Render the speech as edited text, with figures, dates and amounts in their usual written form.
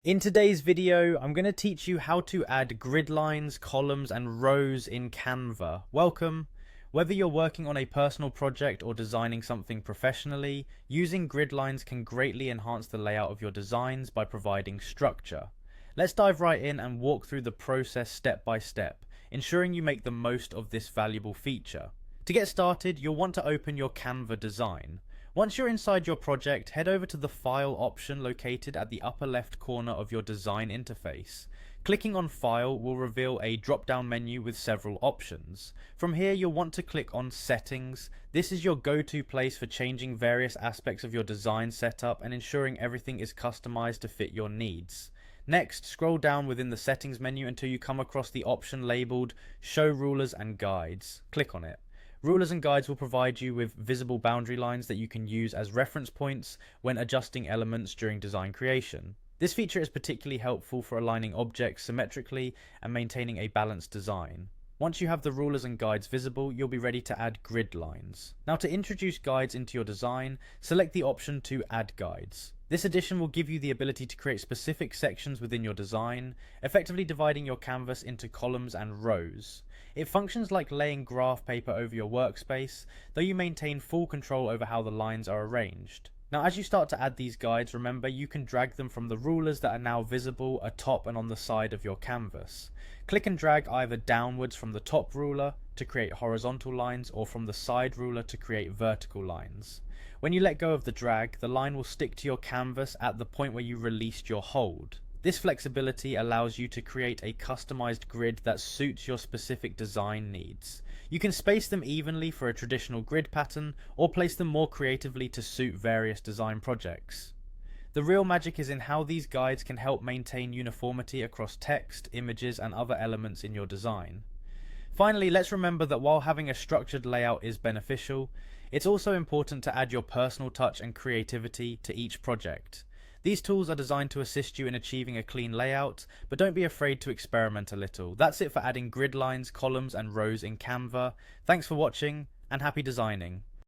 In today's video, I'm going to teach you how to add grid lines, columns, and rows in Canva. Welcome! Whether you're working on a personal project or designing something professionally, using grid lines can greatly enhance the layout of your designs by providing structure. Let's dive right in and walk through the process step by step, ensuring you make the most of this valuable feature. To get started, you'll want to open your Canva design. Once you're inside your project, head over to the File option located at the upper left corner of your design interface. Clicking on File will reveal a drop-down menu with several options. From here, you'll want to click on Settings. This is your go-to place for changing various aspects of your design setup and ensuring everything is customized to fit your needs. Next, scroll down within the Settings menu until you come across the option labeled Show Rulers and Guides. Click on it. Rulers and guides will provide you with visible boundary lines that you can use as reference points when adjusting elements during design creation. This feature is particularly helpful for aligning objects symmetrically and maintaining a balanced design. Once you have the rulers and guides visible, you'll be ready to add grid lines. Now, to introduce guides into your design, select the option to Add Guides. This addition will give you the ability to create specific sections within your design, effectively dividing your canvas into columns and rows. It functions like laying graph paper over your workspace, though you maintain full control over how the lines are arranged. Now, as you start to add these guides, remember you can drag them from the rulers that are now visible atop and on the side of your canvas. Click and drag either downwards from the top ruler to create horizontal lines or from the side ruler to create vertical lines. When you let go of the drag, the line will stick to your canvas at the point where you released your hold. This flexibility allows you to create a customized grid that suits your specific design needs. You can space them evenly for a traditional grid pattern or place them more creatively to suit various design projects. The real magic is in how these guides can help maintain uniformity across text, images, and other elements in your design. Finally, let's remember that while having a structured layout is beneficial, it's also important to add your personal touch and creativity to each project. These tools are designed to assist you in achieving a clean layout, but don't be afraid to experiment a little. That's it for adding grid lines, columns, and rows in Canva. Thanks for watching, and happy designing.